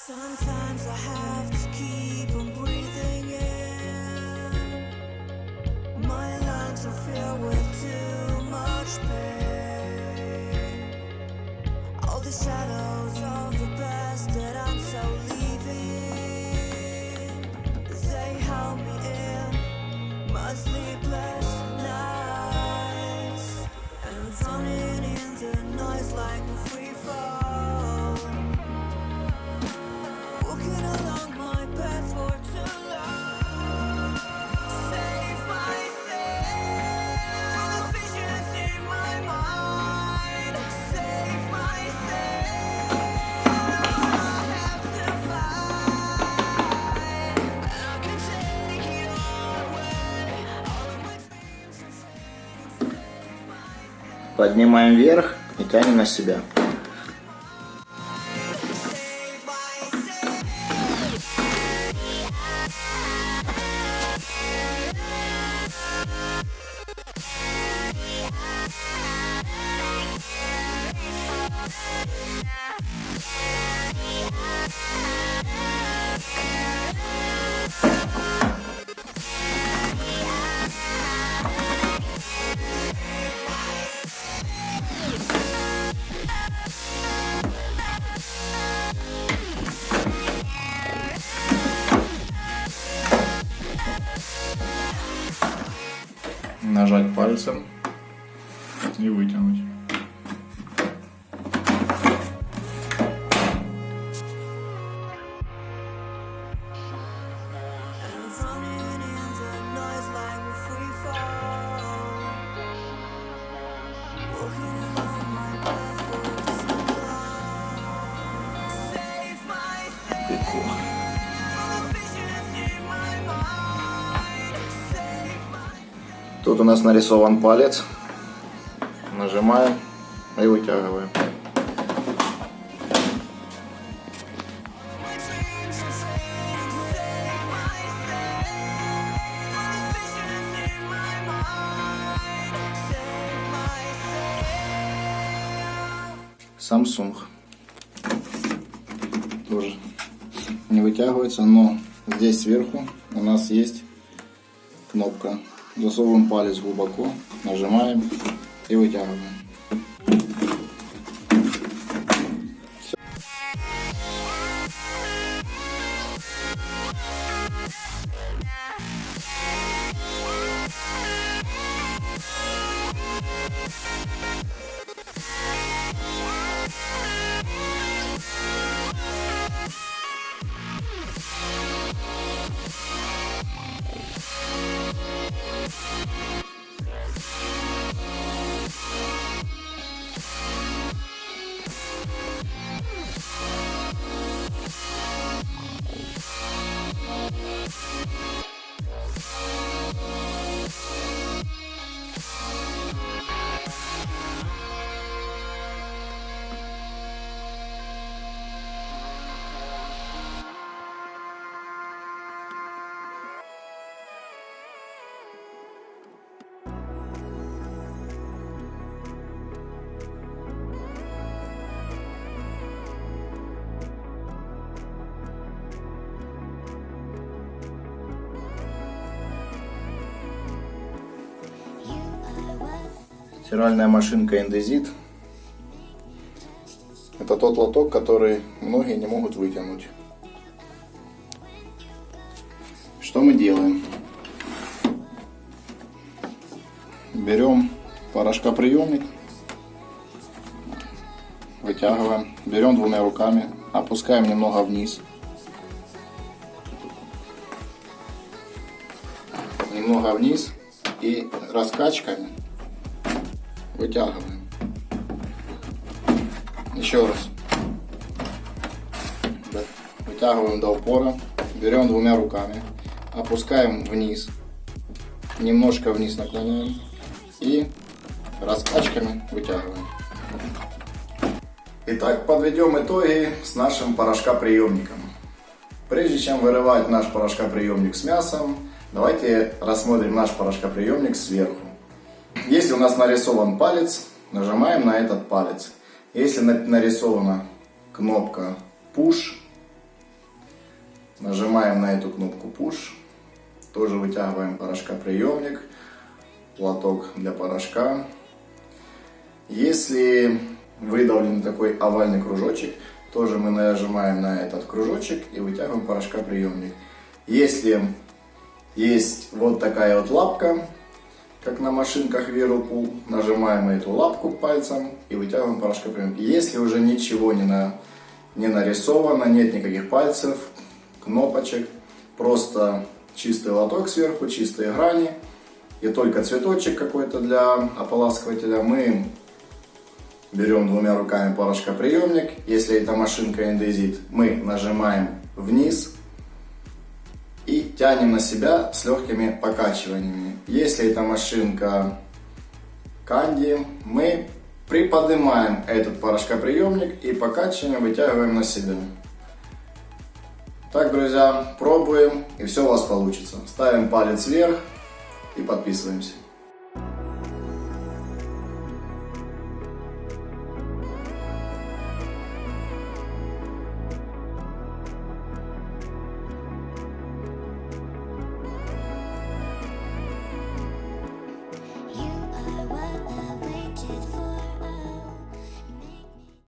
Sometimes I have to keep on breathing in. My lungs are filled with too much pain. All the shadows of the past that I'm so leaving, they held me in my sleepless nights. And I'm drowning in the noise like a free fall. Walking along my path for too long. Save myself from the visions in my mind. Save myself from all I have to fight. And I can take it all away. All of my dreams are fading. Save myself. Поднимаем вверх и тянем на себя. Нажать пальцем и вытянуть. I'm drowning in the noise like a free fall. Walking along my path for too long. Save myself from the visions in my mind. Save myself. Тут у нас нарисован палец. Нажимаем и вытягиваем. My dreams are fading. Save myself from the visions in my mind. Save myself. Samsung. Тоже не вытягивается, но здесь сверху у нас есть кнопка. Засовываем палец глубоко, нажимаем и вытягиваем. Стиральная машинка Indesit. Это тот лоток, который многие не могут вытянуть. Что мы делаем? Берем порошкоприемник, вытягиваем, берем двумя руками, опускаем немного вниз. Немного вниз и раскачками вытягиваем. Еще раз. Вытягиваем до упора. Берем двумя руками. Опускаем вниз. Немножко вниз наклоняем. И раскачками вытягиваем. Итак, подведем итоги с нашим порошкоприемником. Прежде чем вырывать наш порошкоприемник с мясом, давайте рассмотрим наш порошкоприемник сверху. Если у нас нарисован палец, нажимаем на этот палец. Если нарисована кнопка Push, нажимаем на эту кнопку Push. Тоже вытягиваем порошкоприемник, лоток для порошка. Если выдавлен такой овальный кружочек, тоже мы нажимаем на этот кружочек и вытягиваем порошкоприемник. Если есть вот такая вот лапка, как на машинках Whirlpool, нажимаем эту лапку пальцем и вытягиваем порошкоприемник. Если уже ничего не нарисовано, нет никаких пальцев, кнопочек, просто чистый лоток сверху, чистые грани и только цветочек какой-то для ополаскивателя, мы берем двумя руками порошкоприемник. Если это машинка индезит, мы нажимаем вниз и тянем на себя с легкими покачиваниями. Если это машинка Candy, мы приподнимаем этот порошкоприемник и покачиванием вытягиваем на себя. Так, друзья, пробуем, и все у вас получится. Ставим палец вверх и подписываемся.